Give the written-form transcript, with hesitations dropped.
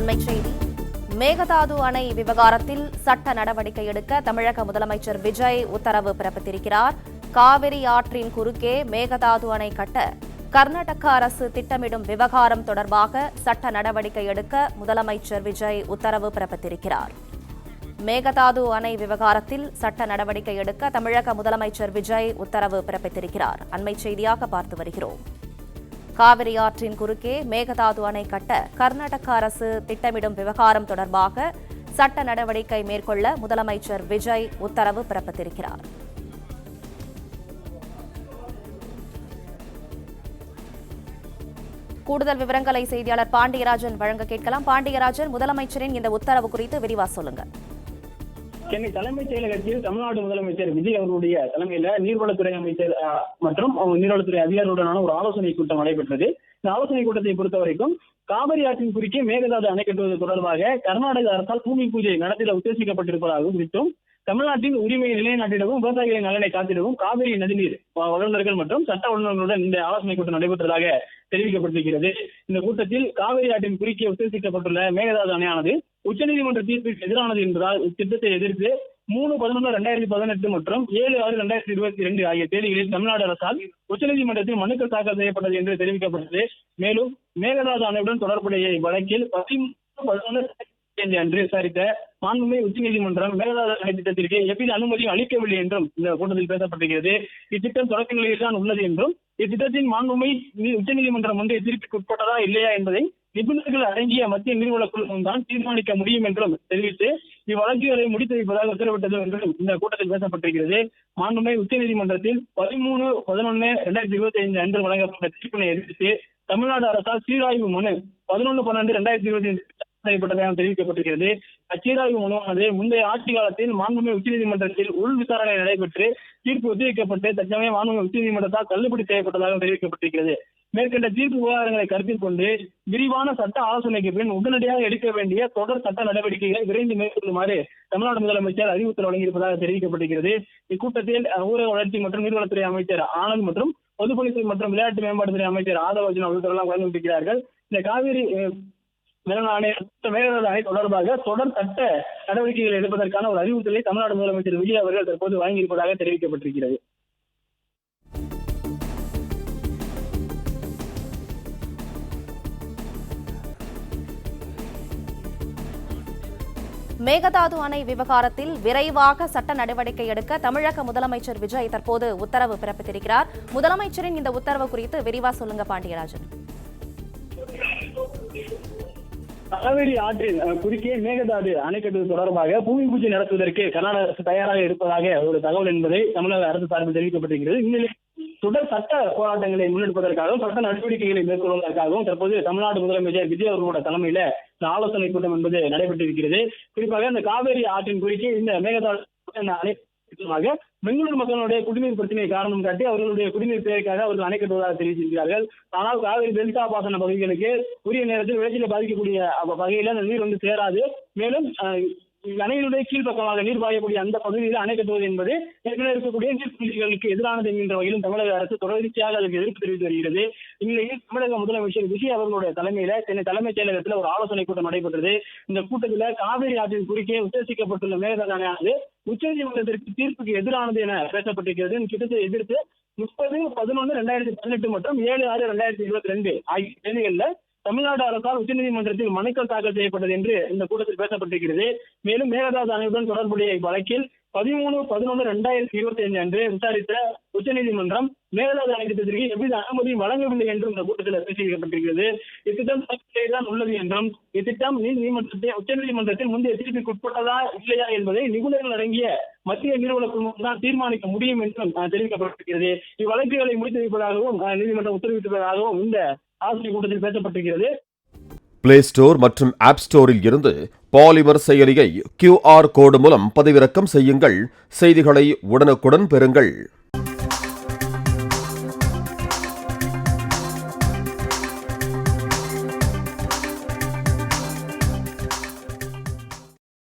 அண்மைச் செய்தி. மேகதாது அணை விவகாரத்தில் சட்ட நடவடிக்கை எடுக்க தமிழக முதலமைச்சர் விஜய் உத்தரவு பிறப்பித்திருக்கிறார். காவிரி ஆற்றின் குறுக்கே மேகதாது அணை கட்ட கர்நாடக அரசு திட்டமிடும் விவகாரம் தொடர்பாக சட்ட நடவடிக்கை எடுக்க முதலமைச்சர் விஜய் உத்தரவு பிறப்பித்திருக்கிறார். மேகதாது அணை விவகாரத்தில் சட்ட நடவடிக்கை எடுக்க தமிழக முதலமைச்சர் விஜய் உத்தரவு பிறப்பித்திருக்கிறார். அண்மைச் செய்தியாக பார்த்து வருகிறோம். காவிரி ஆற்றின் குறுக்கே மேகதாது அணை கட்ட கர்நாடக அரசு திட்டமிடும் விவகாரம் தொடர்பாக சட்ட நடவடிக்கை மேற்கொள்ள முதலமைச்சர் விஜய் உத்தரவு பிறப்பித்திருக்கிறார். கூடுதல் விவரங்களை செய்தியாளர் பாண்டியராஜன் வழங்க கேட்கலாம். பாண்டியராஜன், முதலமைச்சரின் இந்த உத்தரவு குறித்து விரிவா சொல்லுங்க. சென்னை தலைமைச் செயலகத்தில் தமிழ்நாடு முதலமைச்சர் விஜய் அவர்களுடைய தலைமையில நீர்வளத்துறை அமைச்சர் மற்றும் நீர்வளத்துறை அதிகாரிகளுடனான ஒரு ஆலோசனை கூட்டம் நடைபெற்றது. இந்த ஆலோசனை கூட்டத்தை பொறுத்த வரைக்கும் காவிரி ஆற்றின் குறுக்கே மேகதாது அணை கட்டுவது தொடர்பாக கர்நாடக அரசால் பூமி பூஜை நடத்திட உத்தேசிக்கப்பட்டிருப்பதாக குறித்தும் தமிழ்நாட்டின் உரிமையை நிலைநாட்டிடவும் விவசாயிகளின் நலனை காத்திடவும் காவிரி நதிநீர் வல்லுநர்கள் மற்றும் சட்ட வல்லுநர்களுடன் இந்த ஆலோசனை கூட்டம் நடைபெற்றதாக தெரிவிக்கப்பட்டிருக்கிறது. இந்த கூட்டத்தில் காவிரி ஆற்றின் குறுக்கே உத்தேசிக்கப்பட்டுள்ள மேகதாது அணையானது உச்சநீதிமன்ற தீர்ப்பிற்கு எதிரானது என்பதால் இத்திட்டத்தை எதிர்த்து 3/11/2018 மற்றும் 7/6/2022 ஆகிய தேதிகளில் தமிழ்நாடு அரசால் உச்சநீதிமன்றத்தில் மனுக்கள் தாக்கல் செய்யப்பட்டது என்று தெரிவிக்கப்பட்டது. மேலும் மேகதாது அணையுடன் தொடர்புடைய வழக்கில் 13/11/2022 அன்று விசாரித்த மாண்புமிகு உச்சநீதிமன்றம் மேகதாது அணை திட்டத்திற்கு எவ்வித அனுமதியும் அளிக்கவில்லை என்றும் இந்த கூட்டத்தில் பேசப்பட்டிருக்கிறது. இத்திட்டம் தொடக்க நிலையில் தான் உள்ளது என்றும் இத்திட்டத்தின் மாண்புமிகு உச்சநீதிமன்றம் முந்தைய தீர்ப்புக்கு உட்பட்டதா இல்லையா என்பதை நிபுணர்கள் அடங்கிய மத்திய நீர்வளக் குழுமம் தான் தீர்மானிக்க முடியும் என்றும் தெரிவித்து இவ்வழக்குகளை முடித்து வைப்பதாக உத்தரவிட்டது என்றும் இந்த கூட்டத்தில் பேசப்பட்டிருக்கிறது. மாண்புமிகு உச்சநீதிமன்றத்தில் 13/11/2025 அன்று வழங்கப்பட்ட தீர்ப்பினை எதிர்த்து தமிழ்நாடு அரசால் சீராய்வு மனு 11/12/2025 செய்யப்பட்டதாக தெரிவிக்கப்பட்டிருக்கிறது. அச்சீராய்வு மனுவானது முந்தைய ஆட்சி காலத்தில் மாண்புமிகு உச்சநீதிமன்றத்தில் உள் விசாரணை நடைபெற்று தீர்ப்பு ஒத்திவைக்கப்பட்டு தற்சமயம் மாண்புமிகு உச்சநீதிமன்றத்தால் தள்ளுபடி செய்யப்பட்டதாக தெரிவிக்கப்பட்டிருக்கிறது. மேற்கண்ட தீர்ப்பு விவகாரங்களை கருத்தில் கொண்டு விரிவான சட்ட ஆலோசனைக்கு பின் உடனடியாக எடுக்க வேண்டிய தொடர் சட்ட நடவடிக்கைகளை விரைந்து மேற்கொள்ளுமாறு தமிழ்நாடு முதலமைச்சர் அறிவுறுத்தல் வழங்கியிருப்பதாக தெரிவிக்கப்பட்டிருக்கிறது. இக்கூட்டத்தில் ஊரக வளர்ச்சி மற்றும் நீர்வளத்துறை அமைச்சர் ஆனந்த் மற்றும் பொதுப்பணித்துறை மற்றும் விளையாட்டு மேம்பாட்டுத்துறை அமைச்சர் ஆதவர்ஜுன் உள்ளிட்டவர்கள் கலந்துரையாடியிருக்கிறார்கள். இந்த காவிரி மேகதாது அணை தொடர்பாக தொடர் சட்ட நடவடிக்கைகள் எடுப்பதற்கான ஒரு அறிவுறுத்தலை தமிழ்நாடு முதலமைச்சர் விஜய் அவர்கள் தற்போது வழங்கியிருப்பதாக தெரிவிக்கப்பட்டிருக்கிறது. மேகதாது அணை விவகாரத்தில் விரைவாக சட்ட நடவடிக்கை எடுக்க தமிழக முதலமைச்சர் விஜய் தற்போது உத்தரவு பிறப்பித்திருக்கிறார். முதலமைச்சரின் இந்த உத்தரவு குறித்து விரிவா சொல்லுங்க பாண்டியராஜன். காவிரி ஆற்றின் குறுக்கே மேகதாது அணை கட்டுவது தொடர்பாக பூமி பூஜை நடத்துவதற்கு கர்நாடக அரசு தயாராக இருப்பதாக ஒரு தகவல் என்பதை தமிழக அரசு சார்பில் தெரிவிக்கப்பட்டிருக்கிறது. இந்நிலையில் தொடர் சட்ட போராட்டங்களை முன்னெடுப்பதற்காகவும் சட்ட நடவடிக்கைகளை மேற்கொள்வதற்காகவும் தற்போது தமிழ்நாடு முதலமைச்சர் விஜய் அவர்களோட தலைமையில இந்த ஆலோசனை கூட்டம் என்பது நடைபெற்றிருக்கிறது. குறிப்பாக இந்த காவிரி ஆற்றின் குறுக்கே இந்த மேகதாது அணை பெங்களூரு மக்களுடைய குடிநீர் பிரச்சனையை காரணம் காட்டி அவர்களுடைய குடிநீர் தேவைக்காக அவர்கள் அணை கட்டுவதாக தெரிவித்திருக்கிறார்கள். ஆனால் காவிரி டெல்டா பாசன பகுதிகளுக்கு உரிய நேரத்தில் விளைச்சலை பாதிக்கக்கூடிய வகையில அந்த நீர் வந்து சேராது. மேலும் அணையினுடைய கீழ்ப்பக்கமாக நீர் பாயக்கூடிய அந்த பகுதியில் அணை கட்டுவது என்பது ஏற்கனவே இருக்கக்கூடிய நீர்நிலைகளுக்கு எதிரானது என்கின்ற வகையிலும் தமிழக அரசு தொடர்ச்சியாக அதற்கு எதிர்ப்பு தெரிவித்து வருகிறது. இந்நிலையில் தமிழக முதலமைச்சர் விஜய் அவர்களுடைய தலைமையில சென்னை தலைமைச் செயலகத்தில் ஒரு ஆலோசனை கூட்டம் நடைபெற்றது. இந்த கூட்டத்தில் காவிரி ஆற்றின் குறுக்கே உத்தேசிக்கப்பட்டுள்ள மேகதாது அணையானது உச்சநீதிமன்றத்திற்கு தீர்ப்புக்கு எதிரானது என பேசப்பட்டிருக்கிறது. இந்த திட்டத்தை எதிர்த்து 30/11/2018 மற்றும் 7/6/2022 ஆகிய தேதிகளில் தமிழ்நாடு அரசால் உச்சநீதிமன்றத்தில் மனுக்கள் தாக்கல் செய்யப்பட்டது என்று இந்த கூட்டத்தில் பேசப்பட்டிருக்கிறது. மேலும் மேகதாது அணையுடன் தொடர்புடைய வழக்கில் 13/11/2025 அன்று விசாரித்த உச்சநீதிமன்றம் மேகதாது அணை திட்டத்திற்கு எவ்வித அனுமதியும் வழங்கவில்லை என்றும் இந்த கூட்டத்தில் பேசியிருக்கப்பட்டிருக்கிறது. இத்திட்டம் தான் உள்ளது என்றும் இத்திட்டம் உச்சநீதிமன்றத்தில் முந்தைய தீர்ப்புக்கு உட்பட்டதா இல்லையா என்பதை நிபுணர்கள் அடங்கிய மத்திய நீர்வளக் குழுமம் தான் தீர்மானிக்க முடியும் என்றும் தெரிவிக்கப்பட்டிருக்கிறது. இவ்வழக்குகளை முடித்து வைப்பதாகவும் நீதிமன்றம் உத்தரவிட்டிருப்பதாகவும் இந்த ஆலோசனை கூட்டத்தில் பேசப்பட்டிருக்கிறது. பிளே ஸ்டோர் மற்றும் ஆப் ஸ்டோரில் இருந்து பாலிமர் செயலியை QR கோடு மூலம் பதிவிறக்கம் செய்யுங்கள். செய்திகளை உடனுக்குடன் பெறுங்கள்.